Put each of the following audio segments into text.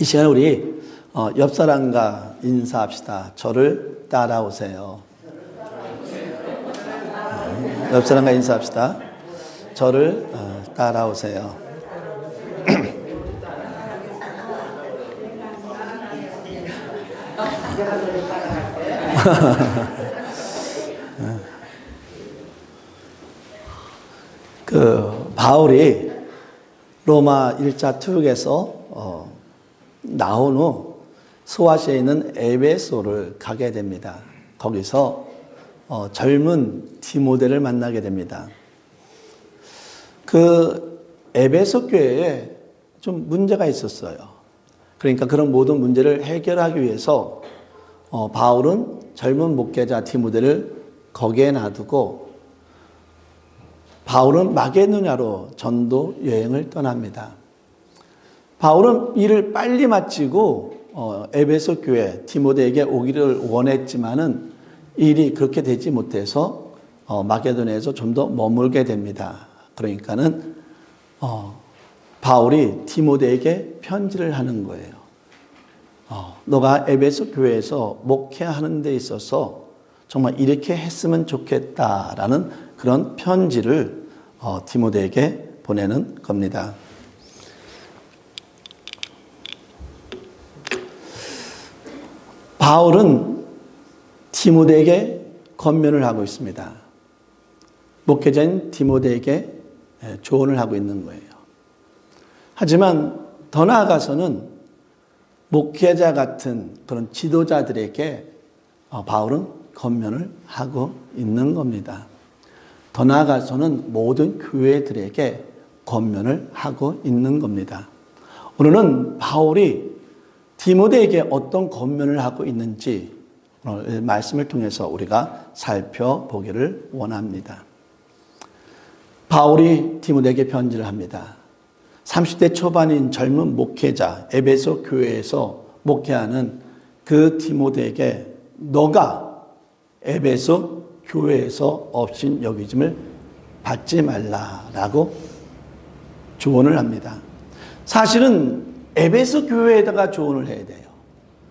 이 시간에 우리 옆 사람과 인사합시다. 저를 따라오세요. 옆 사람과 인사합시다. 저를 따라오세요. 바울이 로마 1차 투역에서 나온 후 소아시아에 있는 에베소를 가게 됩니다. 거기서 젊은 디모데를 만나게 됩니다. 그 에베소 교회에 좀 문제가 있었어요. 그러니까 그런 모든 문제를 해결하기 위해서 바울은 젊은 목회자 디모데를 거기에 놔두고 바울은 마게도냐로 전도 여행을 떠납니다. 바울은 일을 빨리 마치고 에베소 교회 디모데에게 오기를 원했지만은 일이 그렇게 되지 못해서 마게도냐에서 좀 더 머물게 됩니다. 그러니까는 바울이 디모데에게 편지를 하는 거예요. 너가 에베소 교회에서 목회하는 데 있어서 정말 이렇게 했으면 좋겠다라는 그런 편지를 디모데에게 보내는 겁니다. 바울은 디모데에게 권면을 하고 있습니다. 목회자인 디모데에게 조언을 하고 있는 거예요. 하지만 더 나아가서는 목회자 같은 그런 지도자들에게 바울은 권면을 하고 있는 겁니다. 더 나아가서는 모든 교회들에게 권면을 하고 있는 겁니다. 오늘은 바울이 디모데에게 어떤 권면을 하고 있는지 오늘 말씀을 통해서 우리가 살펴보기를 원합니다. 바울이 디모데에게 편지를 합니다. 30대 초반인 젊은 목회자, 에베소 교회에서 목회하는 그 디모데에게 너가 에베소 교회에서 업신 여기짐을 받지 말라라고 조언을 합니다. 사실은 에베소 교회에다가 조언을 해야 돼요.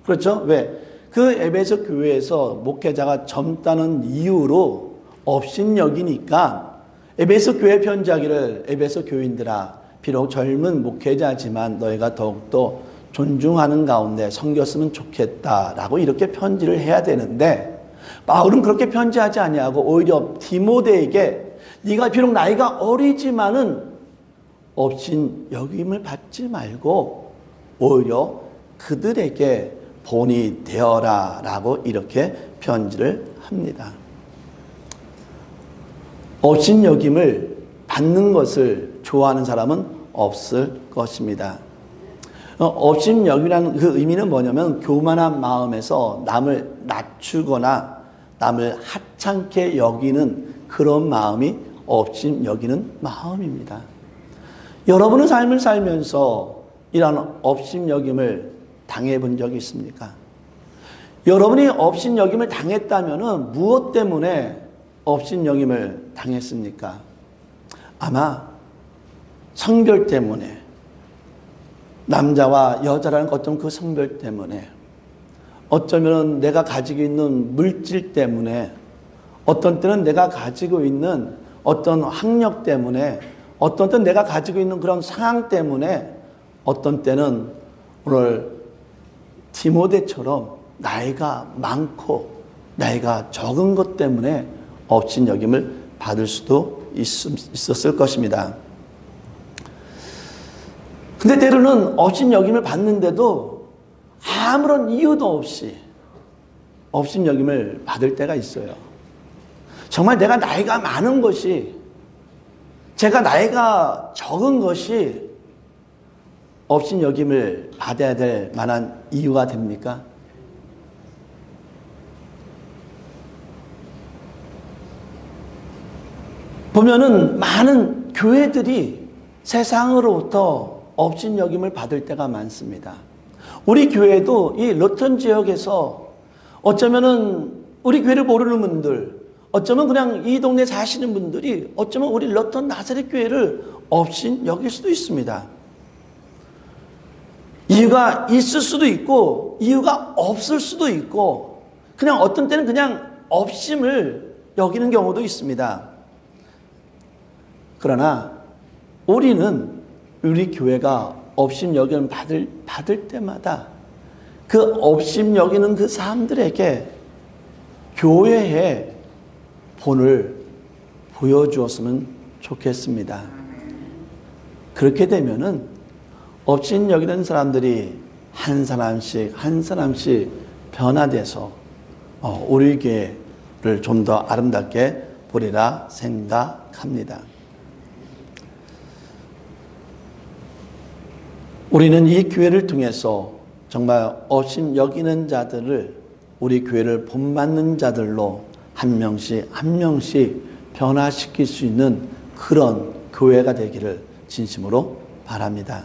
그렇죠? 왜? 그 에베소 교회에서 목회자가 젊다는 이유로 업신여기니까 에베소 교회 편지하기를 에베소 교인들아 비록 젊은 목회자지만 너희가 더욱더 존중하는 가운데 섬겼으면 좋겠다라고 이렇게 편지를 해야 되는데 바울은 그렇게 편지하지 아니하고 오히려 디모데에게 네가 비록 나이가 어리지만은 업신여김을 받지 말고 오히려 그들에게 본이 되어라 라고 이렇게 편지를 합니다. 업신여김을 받는 것을 좋아하는 사람은 없을 것입니다. 업신여김이라는 그 의미는 뭐냐면 교만한 마음에서 남을 낮추거나 남을 하찮게 여기는 그런 마음이 업신여기는 마음입니다. 여러분의 삶을 살면서 이런 업신여김을 당해본 적이 있습니까? 여러분이 업신여김을 당했다면 무엇 때문에 업신여김을 당했습니까? 아마 성별 때문에, 남자와 여자라는 어떤 그 성별 때문에, 어쩌면 내가 가지고 있는 물질 때문에, 어떤 때는 내가 가지고 있는 어떤 학력 때문에, 어떤 때는 내가 가지고 있는 그런 상황 때문에, 어떤 때는 오늘 디모데처럼 나이가 많고 나이가 적은 것 때문에 업신여김을 받을 수도 있었을 것입니다. 근데 때로는 업신여김을 받는데도 아무런 이유도 없이 업신여김을 받을 때가 있어요. 정말 내가 나이가 많은 것이, 제가 나이가 적은 것이 업신여김을 받아야 될 만한 이유가 됩니까? 보면은 많은 교회들이 세상으로부터 업신여김을 받을 때가 많습니다. 우리 교회도 이 러턴 지역에서 어쩌면은 우리 교회를 모르는 분들, 어쩌면 그냥 이 동네 사시는 분들이 어쩌면 우리 러턴 나사렛 교회를 업신여길 수도 있습니다. 이유가 있을 수도 있고 이유가 없을 수도 있고 그냥 어떤 때는 그냥 없음을 여기는 경우도 있습니다. 그러나 우리는 우리 교회가 없음 여기는 받을 때마다 그 없음 여기는 그 사람들에게 교회의 본을 보여주었으면 좋겠습니다. 그렇게 되면은 없음 여기는 사람들이 한 사람씩 변화돼서 우리 교회를 좀 더 아름답게 보리라 생각합니다. 우리는 이 교회를 통해서 정말 없음 여기는 자들을 우리 교회를 본받는 자들로 한 명씩 변화시킬 수 있는 그런 교회가 되기를 진심으로 바랍니다.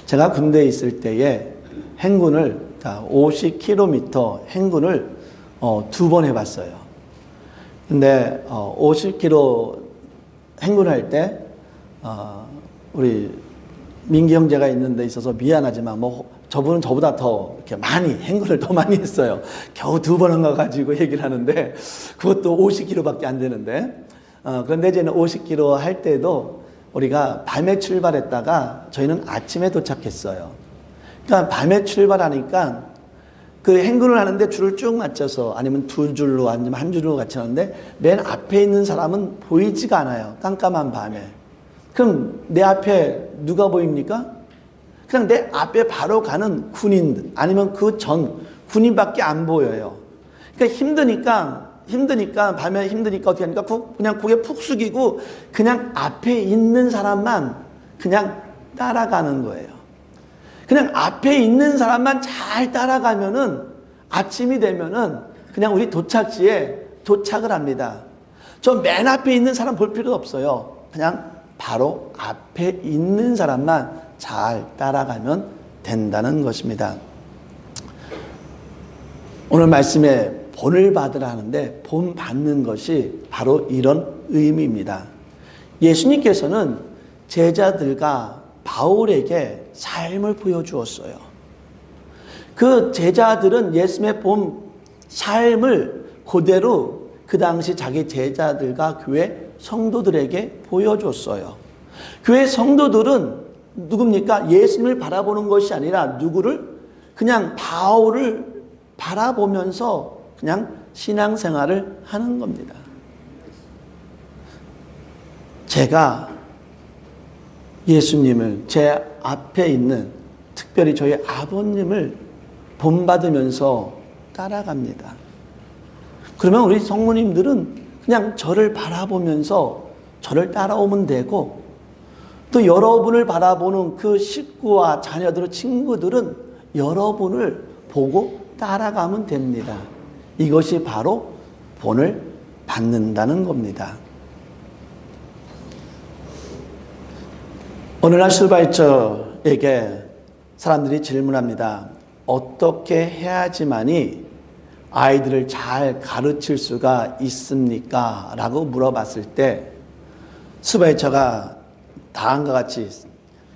제가 군대에 있을 때에 행군을 50km 행군을 2번 해봤어요. 근데 50km 행군할 때 우리 민기 형제가 있는 데 있어서 미안하지만 저분은 저보다 더 이렇게 많이 행군을 더 많이 했어요. 겨우 2번 한 거 가지고 얘기를 하는데 그것도 50km밖에 안 되는데 그런데 이제는 50km 할 때도 우리가 밤에 출발했다가 저희는 아침에 도착했어요. 그러니까 밤에 출발하니까 그 행군을 하는데 줄을 쭉 맞춰서 아니면 두 줄로 아니면 한 줄로 같이 하는데 맨 앞에 있는 사람은 보이지가 않아요. 깜깜한 밤에. 그럼 내 앞에 누가 보입니까? 그냥 내 앞에 바로 가는 군인 아니면 그 전 군인밖에 안 보여요. 그러니까 힘드니까 밤에 힘드니까 어떻게 하니까 그냥 고개 푹 숙이고 그냥 앞에 있는 사람만 그냥 따라가는 거예요. 그냥 앞에 있는 사람만 잘 따라가면은 아침이 되면은 그냥 우리 도착지에 도착을 합니다. 저 맨 앞에 있는 사람 볼 필요 없어요. 그냥 바로 앞에 있는 사람만 잘 따라가면 된다는 것입니다. 오늘 말씀에 본을 받으라 하는데 본 받는 것이 바로 이런 의미입니다. 예수님께서는 제자들과 바울에게 삶을 보여주었어요. 그 제자들은 예수님의 본 삶을 그대로 그 당시 자기 제자들과 교회 성도들에게 보여줬어요. 교회 성도들은 누굽니까? 예수님을 바라보는 것이 아니라 누구를? 그냥 바울을 바라보면서 그냥 신앙생활을 하는 겁니다. 제가 예수님을 제 앞에 있는 특별히 저희 아버님을 본받으면서 따라갑니다. 그러면 우리 성모님들은 그냥 저를 바라보면서 저를 따라오면 되고 또 여러분을 바라보는 그 식구와 자녀들, 친구들은 여러분을 보고 따라가면 됩니다. 이것이 바로 본을 받는다는 겁니다. 오늘날 슈바이처에게 사람들이 질문합니다. 어떻게 해야지만이 아이들을 잘 가르칠 수가 있습니까? 라고 물어봤을 때 슈바이처가 다음과 같이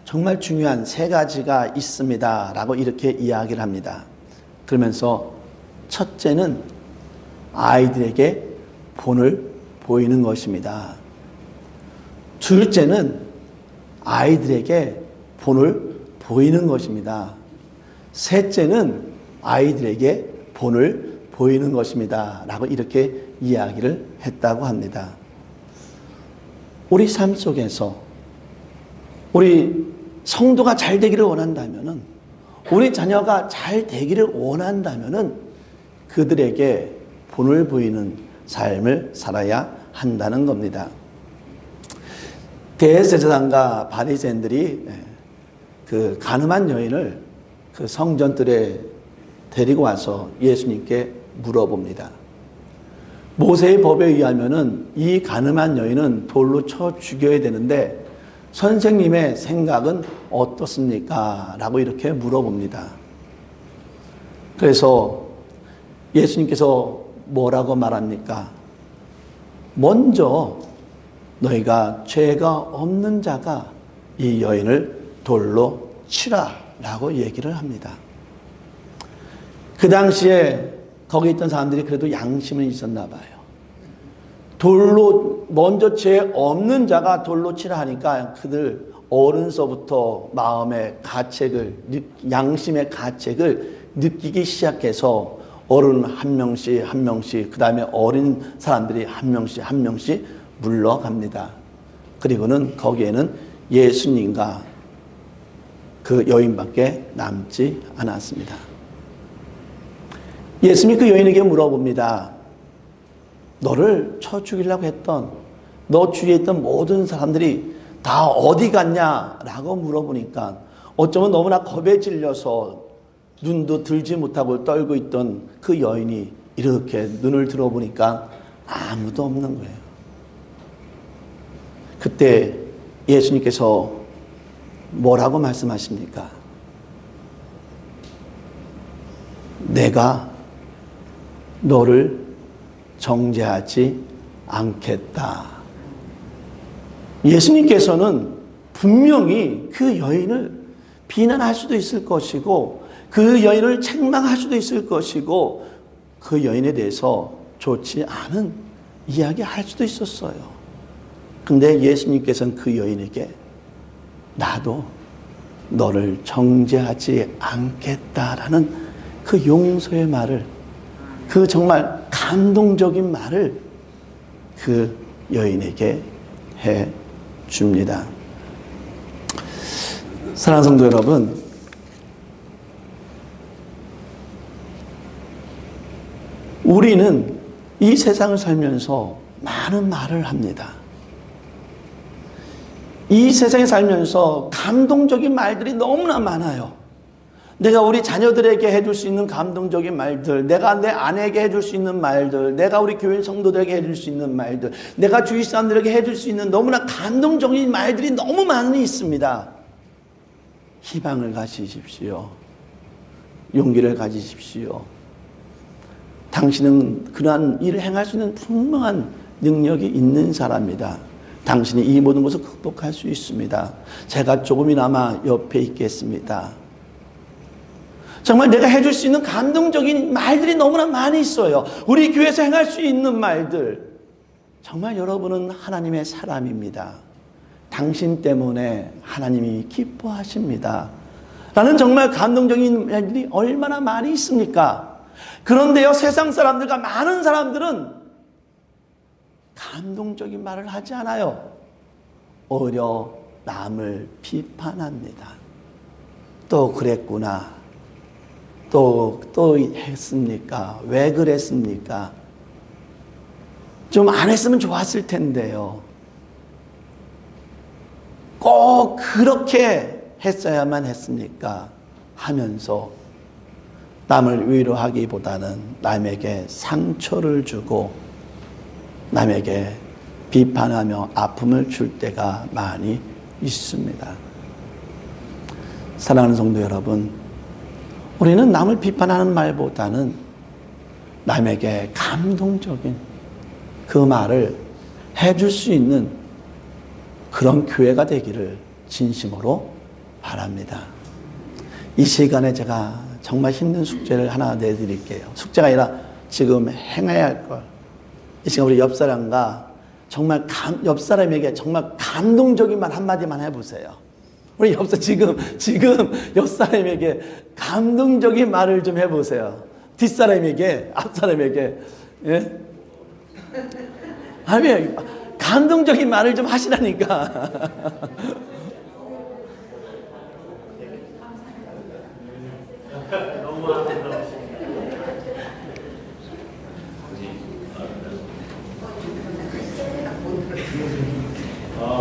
정말 중요한 3가지가 있습니다. 라고 이렇게 이야기를 합니다. 그러면서 첫째는 아이들에게 본을 보이는 것입니다. 둘째는 아이들에게 본을 보이는 것입니다. 셋째는 아이들에게 본을 보이는 것입니다. 라고 이렇게 이야기를 했다고 합니다. 우리 삶 속에서 우리 성도가 잘 되기를 원한다면은 우리 자녀가 잘 되기를 원한다면은 그들에게 본을 보이는 삶을 살아야 한다는 겁니다. 대제사장과 바리새인들이 그 가늠한 여인을 그 성전들에 데리고 와서 예수님께 물어봅니다. 모세의 법에 의하면은 이 가늠한 여인은 돌로 쳐 죽여야 되는데 선생님의 생각은 어떻습니까? 라고 이렇게 물어봅니다. 그래서 예수님께서 뭐라고 말합니까? 먼저 너희가 죄가 없는 자가 이 여인을 돌로 치라 라고 얘기를 합니다. 그 당시에 거기 있던 사람들이 그래도 양심은 있었나 봐요. 돌로 먼저 죄 없는 자가 돌로 치라 하니까 그들 어른서부터 마음의 가책을, 양심의 가책을 느끼기 시작해서 어른 한 명씩 한 명씩, 그 다음에 어린 사람들이 한 명씩 한 명씩 물러갑니다. 그리고는 거기에는 예수님과 그 여인밖에 남지 않았습니다. 예수님이 그 여인에게 물어봅니다. 너를 쳐 죽이려고 했던, 너 주위에 있던 모든 사람들이 다 어디 갔냐? 라고 물어보니까 어쩌면 너무나 겁에 질려서 눈도 들지 못하고 떨고 있던 그 여인이 이렇게 눈을 들어보니까 아무도 없는 거예요. 그때 예수님께서 뭐라고 말씀하십니까? 내가 너를 정죄하지 않겠다. 예수님께서는 분명히 그 여인을 비난할 수도 있을 것이고 그 여인을 책망할 수도 있을 것이고 그 여인에 대해서 좋지 않은 이야기 할 수도 있었어요. 근데 예수님께서는 그 여인에게 나도 너를 정죄하지 않겠다라는 그 용서의 말을, 그 정말 감동적인 말을 그 여인에게 해 줍니다. 사랑하는 성도 여러분, 우리는 이 세상을 살면서 많은 말을 합니다. 이 세상에 살면서 감동적인 말들이 너무나 많아요. 내가 우리 자녀들에게 해줄 수 있는 감동적인 말들, 내가 내 아내에게 해줄 수 있는 말들, 내가 우리 교회 성도들에게 해줄 수 있는 말들, 내가 주위 사람들에게 해줄 수 있는 너무나 감동적인 말들이 너무 많이 있습니다. 희망을 가지십시오. 용기를 가지십시오. 당신은 그러한 일을 행할 수 있는 분명한 능력이 있는 사람이다. 당신이 이 모든 것을 극복할 수 있습니다. 제가 조금이나마 옆에 있겠습니다. 정말 내가 해줄 수 있는 감동적인 말들이 너무나 많이 있어요. 우리 교회에서 행할 수 있는 말들. 정말 여러분은 하나님의 사람입니다. 당신 때문에 하나님이 기뻐하십니다. 라는 정말 감동적인 말들이 얼마나 많이 있습니까? 그런데요, 세상 사람들과 많은 사람들은 감동적인 말을 하지 않아요. 오히려 남을 비판합니다. 또 그랬구나. 또 했습니까? 왜 그랬습니까? 좀 안 했으면 좋았을 텐데요. 꼭 그렇게 했어야만 했습니까? 하면서 남을 위로하기보다는 남에게 상처를 주고 남에게 비판하며 아픔을 줄 때가 많이 있습니다. 사랑하는 성도 여러분, 우리는 남을 비판하는 말보다는 남에게 감동적인 그 말을 해줄 수 있는 그런 교회가 되기를 진심으로 바랍니다. 이 시간에 제가 정말 힘든 숙제를 하나 내드릴게요. 숙제가 아니라 지금 행해야 할 걸. 이 시간 우리 옆 사람과 정말 옆 사람에게 정말 감동적인 말 한마디만 해보세요. 우리 지금 옆 사람에게 감동적인 말을 좀 해보세요. 뒷사람에게, 앞사람에게. 예? 아니, 감동적인 말을 좀 하시라니까.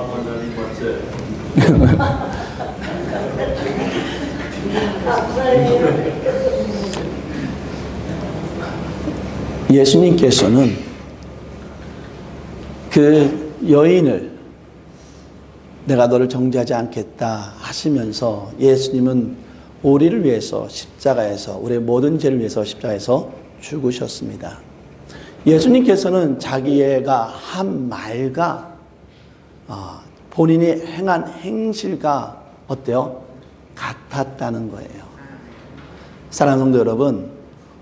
관장님 맞지? 예수님께서는 그 여인을 내가 너를 정죄하지 않겠다 하시면서 예수님은 우리를 위해서 십자가에서, 우리의 모든 죄를 위해서 십자가에서 죽으셨습니다. 예수님께서는 자기가 한 말과 본인이 행한 행실과 어때요? 같았다는 거예요. 사랑하는 성도 여러분,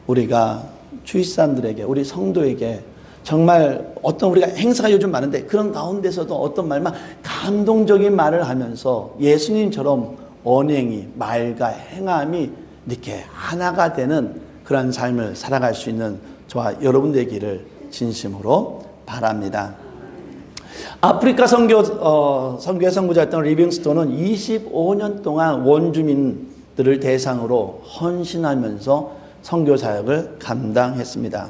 우리가 주위 사람들에게, 우리 성도에게 정말 어떤 우리가 행사가 요즘 많은데 그런 가운데서도 어떤 말만 감동적인 말을 하면서 예수님처럼 언행이, 말과 행함이 이렇게 하나가 되는 그런 삶을 살아갈 수 있는 저와 여러분 되기를 진심으로 바랍니다. 아프리카 선교의 선구자였던 리빙스톤은 25년 동안 원주민들을 대상으로 헌신하면서 선교 사역을 감당했습니다.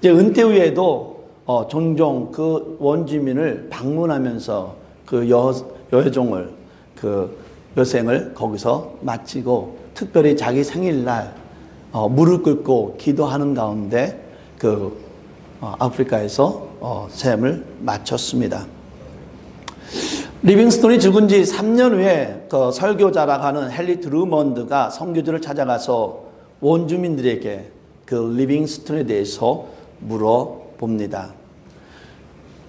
이제 은퇴 후에도 종종 그 원주민을 방문하면서 그 여정을, 그 여생을 거기서 마치고 특별히 자기 생일날 무릎 꿇고 기도하는 가운데 그 아프리카에서 삶을 마쳤습니다. 리빙스톤이 죽은 지 3년 후에 그 설교자라고 하는 헨리 드루먼드가 선교지를 찾아가서 원주민들에게 그 리빙스톤에 대해서 물어봅니다.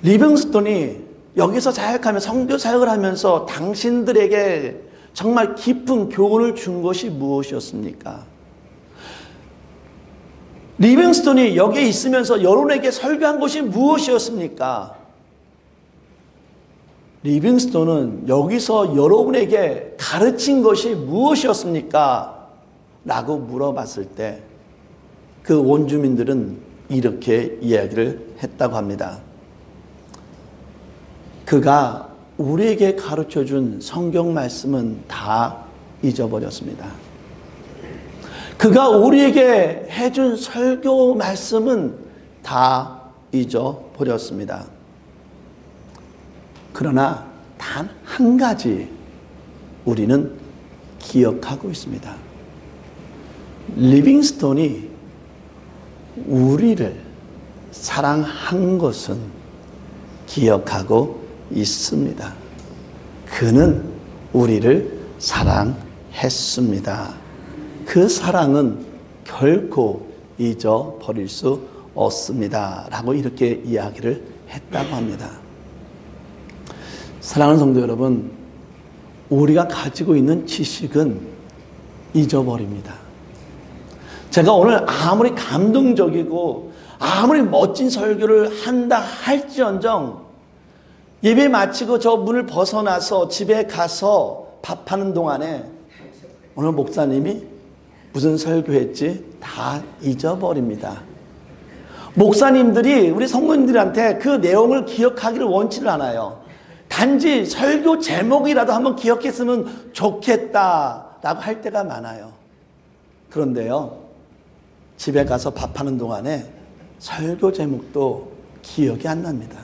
리빙스톤이 여기서 사역하며 선교 사역을 하면서 당신들에게 정말 깊은 교훈을 준 것이 무엇이었습니까? 리빙스톤이 여기에 있으면서 여러분에게 설교한 것이 무엇이었습니까? 리빙스톤은 여기서 여러분에게 가르친 것이 무엇이었습니까? 라고 물어봤을 때 그 원주민들은 이렇게 이야기를 했다고 합니다. 그가 우리에게 가르쳐준 성경 말씀은 다 잊어버렸습니다. 그가 우리에게 해준 설교 말씀은 다 잊어버렸습니다. 그러나 단 한 가지 우리는 기억하고 있습니다. 리빙스톤이 우리를 사랑한 것은 기억하고 있습니다. 그는 우리를 사랑했습니다. 그 사랑은 결코 잊어버릴 수 없습니다. 라고 이렇게 이야기를 했다고 합니다. 사랑하는 성도 여러분, 우리가 가지고 있는 지식은 잊어버립니다. 제가 오늘 아무리 감동적이고 아무리 멋진 설교를 한다 할지언정 예배 마치고 저 문을 벗어나서 집에 가서 밥하는 동안에 오늘 목사님이 무슨 설교했지 다 잊어버립니다. 목사님들이 우리 성도님들한테 그 내용을 기억하기를 원치를 않아요. 단지 설교 제목이라도 한번 기억했으면 좋겠다라고 할 때가 많아요. 그런데요, 집에 가서 밥하는 동안에 설교 제목도 기억이 안 납니다.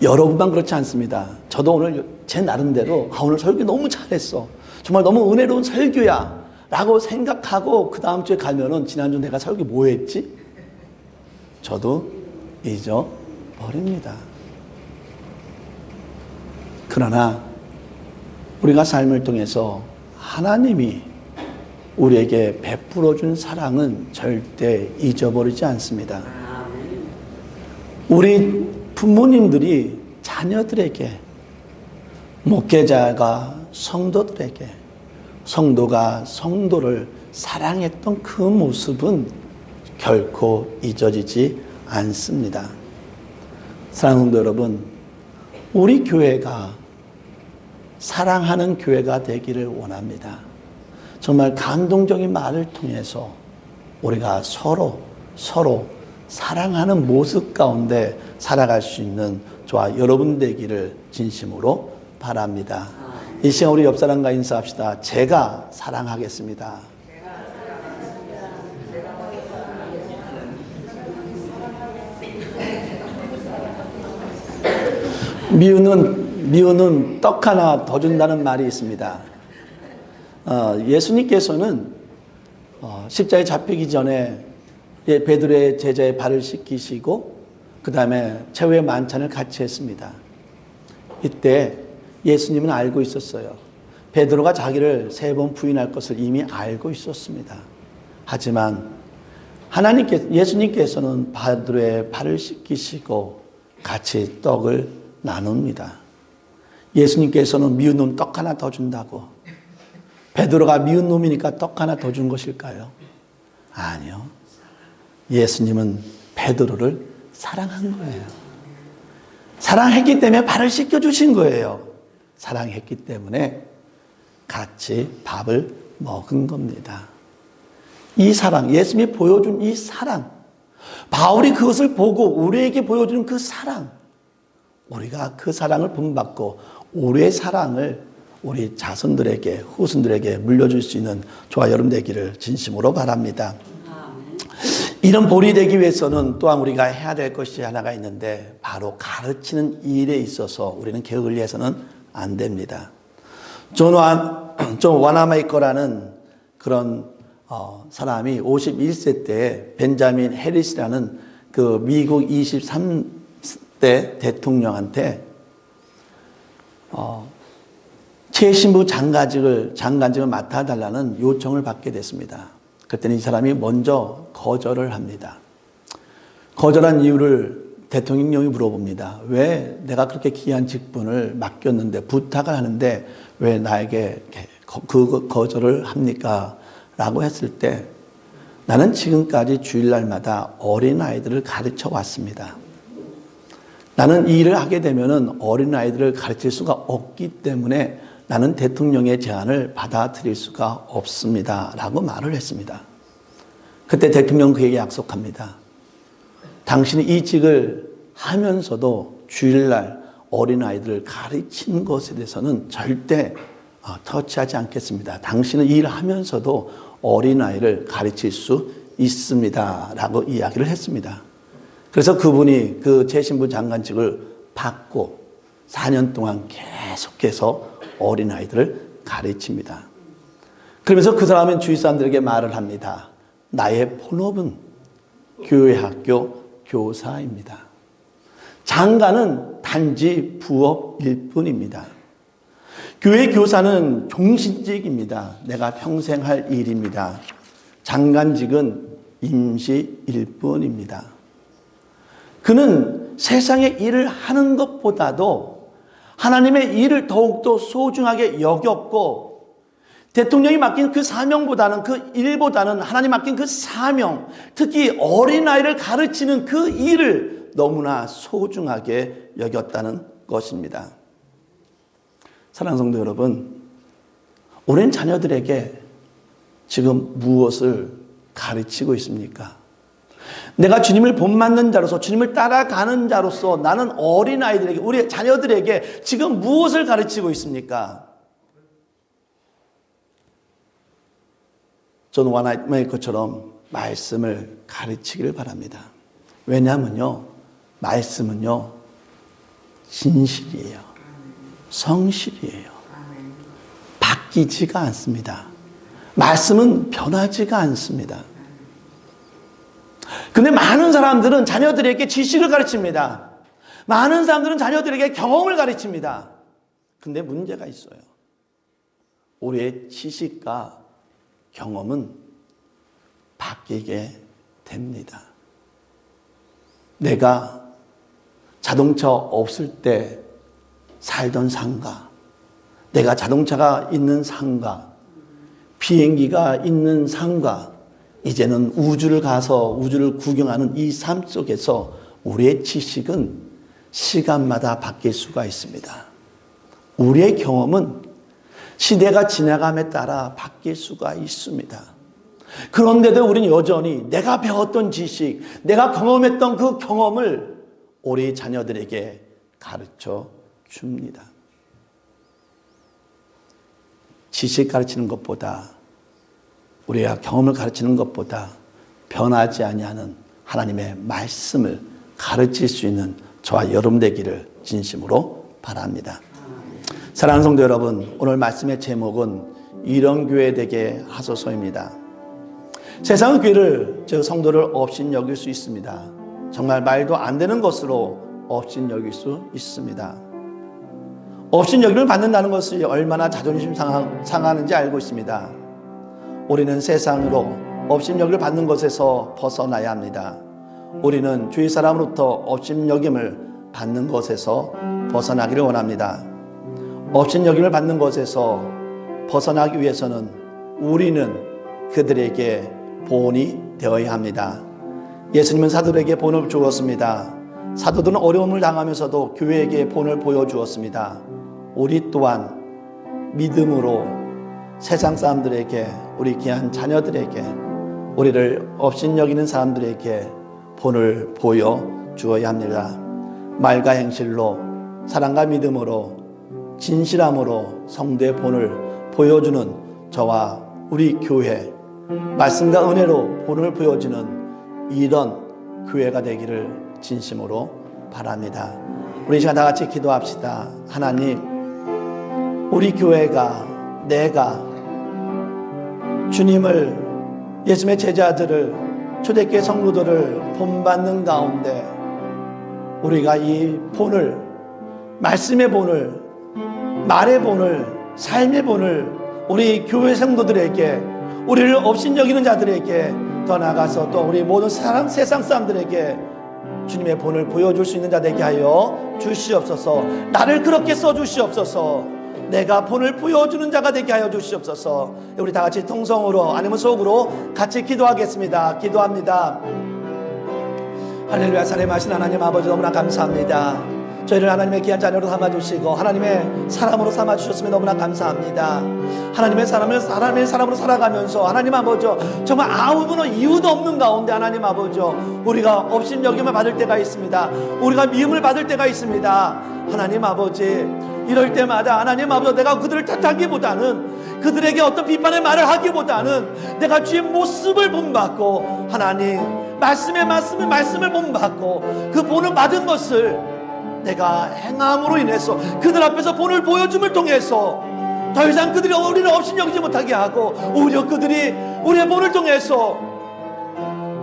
여러분만 그렇지 않습니다. 저도 오늘 제 나름대로 오늘 설교 너무 잘했어, 정말 너무 은혜로운 설교야 라고 생각하고 그 다음 주에 가면은 지난주 내가 설교 뭐 했지? 저도 잊어버립니다. 그러나 우리가 삶을 통해서 하나님이 우리에게 베풀어 준 사랑은 절대 잊어버리지 않습니다. 우리 부모님들이 자녀들에게, 목회자가 성도들에게, 성도가 성도를 사랑했던 그 모습은 결코 잊어지지 않습니다. 사랑하는 성도 여러분, 우리 교회가 사랑하는 교회가 되기를 원합니다. 정말 감동적인 말을 통해서 우리가 서로 사랑하는 모습 가운데 살아갈 수 있는 저와 여러분 되기를 진심으로 바랍니다. 이 시간 우리 옆 사람과 인사합시다. 제가 사랑하겠습니다. 미우는 떡 하나 더 준다는 말이 있습니다. 예수님께서는 십자가에 잡히기 전에 베드로의 제자의 발을 씻기시고 그 다음에 최후의 만찬을 같이 했습니다. 이때 예수님은 알고 있었어요. 베드로가 자기를 3번 부인할 것을 이미 알고 있었습니다. 하지만 예수님께서는 베드로의 발을 씻기시고 같이 떡을 나눕니다. 예수님께서는 미운 놈 떡 하나 더 준다고, 베드로가 미운 놈이니까 떡 하나 더 준 것일까요? 아니요. 예수님은 베드로를 사랑한 거예요. 사랑했기 때문에 발을 씻겨주신 거예요. 사랑했기 때문에 같이 밥을 먹은 겁니다. 이 사랑, 예수님이 보여준 이 사랑, 바울이 그것을 보고 우리에게 보여주는 그 사랑, 우리가 그 사랑을 본받고 우리의 사랑을 우리 자손들에게, 후손들에게 물려줄 수 있는 저와 여러분 되기를 진심으로 바랍니다. 이런 본이 되기 위해서는 또한 우리가 해야 될 것이 하나가 있는데, 바로 가르치는 일에 있어서 우리는 게을리해서는 안 됩니다. 존 와나메이커라는 그런 사람이 51세 때 벤자민 해리스라는 그 미국 23대 대통령한테 최신부 장관직을 맡아달라는 요청을 받게 됐습니다. 그랬더니 이 사람이 먼저 거절을 합니다. 거절한 이유를 대통령이 물어봅니다. 왜 내가 그렇게 귀한 직분을 맡겼는데, 부탁을 하는데 왜 나에게 그 거절을 합니까? 라고 했을 때, 나는 지금까지 주일날마다 어린아이들을 가르쳐 왔습니다. 나는 이 일을 하게 되면 어린아이들을 가르칠 수가 없기 때문에 나는 대통령의 제안을 받아들일 수가 없습니다. 라고 말을 했습니다. 그때 대통령은 그에게 약속합니다. 당신이 이 직을 하면서도 주일날 어린아이들을 가르치는 것에 대해서는 절대 터치하지 않겠습니다. 당신은 이 일을 하면서도 어린아이를 가르칠 수 있습니다. 라고 이야기를 했습니다. 그래서 그분이 그 최신부 장관직을 받고 4년 동안 계속해서 어린아이들을 가르칩니다. 그러면서 그 사람은 주위 사람들에게 말을 합니다. 나의 본업은 교회 학교 교사입니다. 장관은 단지 부업일 뿐입니다. 교회 교사는 종신직입니다. 내가 평생 할 일입니다. 장관직은 임시일 뿐입니다. 그는 세상의 일을 하는 것보다도 하나님의 일을 더욱더 소중하게 여겼고, 대통령이 맡긴 그 사명보다는, 그 일보다는 하나님 맡긴 그 사명, 특히 어린아이를 가르치는 그 일을 너무나 소중하게 여겼다는 것입니다. 사랑하는 성도 여러분, 우리는 자녀들에게 지금 무엇을 가르치고 있습니까? 내가 주님을 본받는 자로서, 주님을 따라가는 자로서 나는 어린아이들에게, 우리 자녀들에게 지금 무엇을 가르치고 있습니까? 존 와나메이커처럼 말씀을 가르치기를 바랍니다. 왜냐하면요, 말씀은요, 진실이에요. 성실이에요. 바뀌지가 않습니다. 말씀은 변하지가 않습니다. 근데 많은 사람들은 자녀들에게 지식을 가르칩니다. 많은 사람들은 자녀들에게 경험을 가르칩니다. 근데 문제가 있어요. 우리의 지식과 경험은 바뀌게 됩니다. 내가 자동차 없을 때 살던 삶과, 내가 자동차가 있는 삶과, 비행기가 있는 삶과, 이제는 우주를 가서 우주를 구경하는 이 삶 속에서 우리의 지식은 시간마다 바뀔 수가 있습니다. 우리의 경험은 시대가 지나감에 따라 바뀔 수가 있습니다. 그런데도 우리는 여전히 내가 배웠던 지식, 내가 경험했던 그 경험을 우리 자녀들에게 가르쳐 줍니다. 지식 가르치는 것보다, 우리가 경험을 가르치는 것보다 변하지 아니하는 하나님의 말씀을 가르칠 수 있는 저와 여러분 되기를 진심으로 바랍니다. 사랑하는 성도 여러분, 오늘 말씀의 제목은 이런 교회 되게 하소서입니다. 세상은 교회를, 즉 성도를 업신여길 수 있습니다. 정말 말도 안 되는 것으로 업신여길 수 있습니다. 업신여김을 받는다는 것이 얼마나 자존심 상하는지 알고 있습니다. 우리는 세상으로 업신여김을 받는 것에서 벗어나야 합니다. 우리는 주위 사람으로부터 업신여김을 받는 것에서 벗어나기를 원합니다. 업신여김을 받는 것에서 벗어나기 위해서는 우리는 그들에게 본이 되어야 합니다. 예수님은 사도들에게 본을 주었습니다. 사도들은 어려움을 당하면서도 교회에게 본을 보여주었습니다. 우리 또한 믿음으로 세상 사람들에게, 우리 귀한 자녀들에게, 우리를 업신여기는 사람들에게 본을 보여주어야 합니다. 말과 행실로, 사랑과 믿음으로, 진실함으로 성도의 본을 보여주는 저와 우리 교회, 말씀과 은혜로 본을 보여주는 이런 교회가 되기를 진심으로 바랍니다. 우리 시간 다 같이 기도합시다. 하나님, 우리 교회가, 내가 주님을, 예수님의 제자들을, 초대교회 성도들을 본받는 가운데 우리가 이 본을, 말씀의 본을, 말의 본을, 삶의 본을 우리 교회 성도들에게, 우리를 업신여기는 자들에게, 더 나아가서 또 우리 모든 세상 사람들에게 주님의 본을 보여줄 수 있는 자 되게 하여 주시옵소서. 나를 그렇게 써주시옵소서. 내가 본을 보여주는 자가 되게 하여 주시옵소서. 우리 다 같이 통성으로 아니면 속으로 같이 기도하겠습니다. 기도합니다. 할렐루야. 살아계신 하나님 아버지, 너무나 감사합니다. 저희를 하나님의 귀한 자녀로 삼아주시고 하나님의 사람으로 삼아주셨으면 너무나 감사합니다. 하나님의 사람으로 살아가면서 하나님 아버지, 정말 아무런 이유도 없는 가운데 하나님 아버지, 우리가 업신여김을 받을 때가 있습니다. 우리가 미움을 받을 때가 있습니다. 하나님 아버지, 이럴 때마다 하나님 아버지, 내가 그들을 탓하기보다는, 그들에게 어떤 비판의 말을 하기보다는 내가 주의 모습을 본받고, 하나님 말씀을 본받고 그 본을 받은 것을 내가 행함으로 인해서 그들 앞에서 본을 보여줌을 통해서 더 이상 그들이 우리를 업신여기지 못하게 하고, 오히려 그들이 우리의 본을 통해서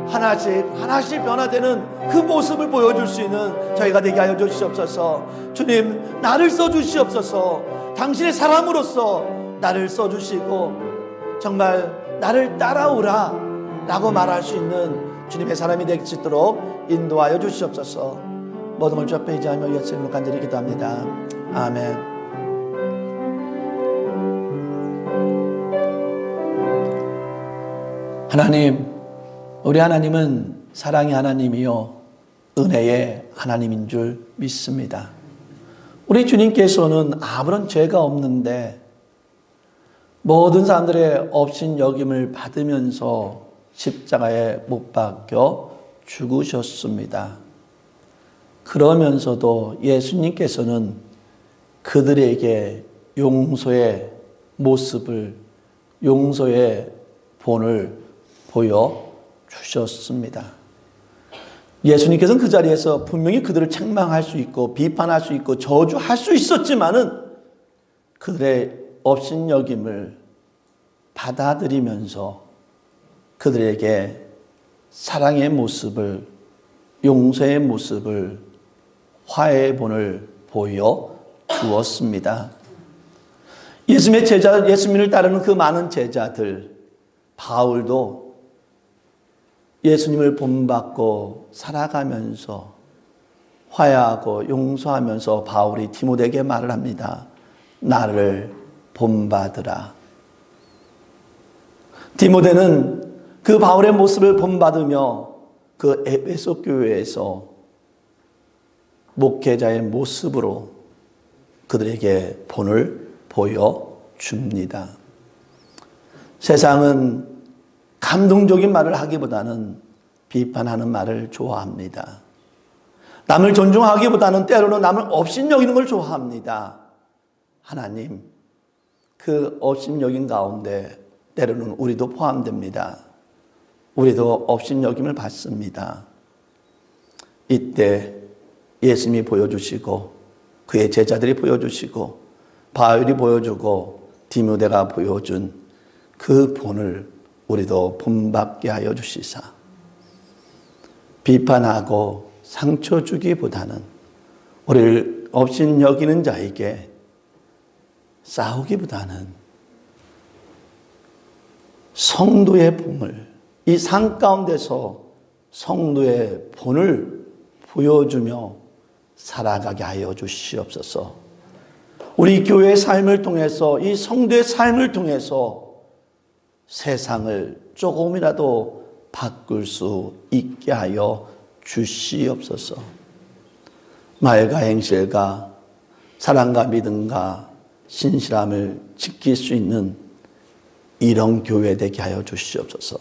하나씩 변화되는 그 모습을 보여줄 수 있는 저희가 되게 하여 주시옵소서. 주님, 나를 써주시옵소서. 당신의 사람으로서 나를 써주시고 정말 나를 따라오라 라고 말할 수 있는 주님의 사람이 될 수 있도록 인도하여 주시옵소서. 모든 걸 주 앞에 의지하며 예수 이름으로 간절히 기도합니다. 아멘. 하나님, 우리 하나님은 사랑의 하나님이요 은혜의 하나님인 줄 믿습니다. 우리 주님께서는 아무런 죄가 없는데 모든 사람들의 업신여김을 받으면서 십자가에 못 박혀 죽으셨습니다. 그러면서도 예수님께서는 그들에게 용서의 모습을, 용서의 본을 보여주셨습니다. 예수님께서는 그 자리에서 분명히 그들을 책망할 수 있고 비판할 수 있고 저주할 수 있었지만은 그들의 업신여김을 받아들이면서 그들에게 사랑의 모습을, 용서의 모습을, 화해의 본을 보여주었습니다. 예수님을 따르는 그 많은 제자들, 바울도 예수님을 본받고 살아가면서 화해하고 용서하면서 바울이 디모데에게 말을 합니다. 나를 본받으라. 디모데는 그 바울의 모습을 본받으며 그 에베소 교회에서 목회자의 모습으로 그들에게 본을 보여줍니다. 세상은 감동적인 말을 하기보다는 비판하는 말을 좋아합니다. 남을 존중하기보다는 때로는 남을 업신여기는 걸 좋아합니다. 하나님, 그 업신여긴 가운데 때로는 우리도 포함됩니다. 우리도 업신여김을 받습니다. 이때 예수님이 보여주시고 그의 제자들이 보여주시고 바울이 보여주고 디모데가 보여준 그 본을 우리도 본받게 하여 주시사 비판하고 상처 주기보다는 우리를 업신여기는 자에게 싸우기보다는 성도의 본을, 이 상 가운데서 성도의 본을 보여주며 살아가게 하여 주시옵소서. 우리 교회의 삶을 통해서, 이 성도의 삶을 통해서 세상을 조금이라도 바꿀 수 있게 하여 주시옵소서. 말과 행실과 사랑과 믿음과 신실함을 지킬 수 있는 이런 교회 되게 하여 주시옵소서.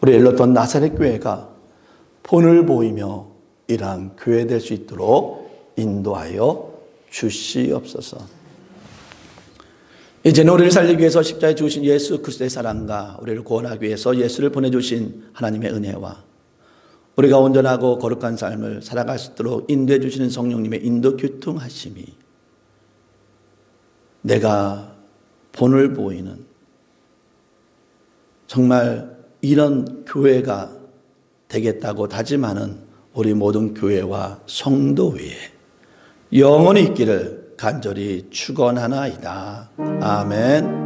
우리 엘로톤 나사렛 교회가 본을 보이며 이러한 교회 될 수 있도록 인도하여 주시옵소서. 이제는 우리를 살리기 위해서 십자가에 죽으신 예수 그리스도의 사랑과 우리를 구원하기 위해서 예수를 보내주신 하나님의 은혜와 우리가 온전하고 거룩한 삶을 살아갈 수 있도록 인도해 주시는 성령님의 인도 교통하심이 내가 본을 보이는 정말 이런 교회가 되겠다고 다짐하는 우리 모든 교회와 성도 위에 영원히 있기를 간절히 축원하나이다. 아멘.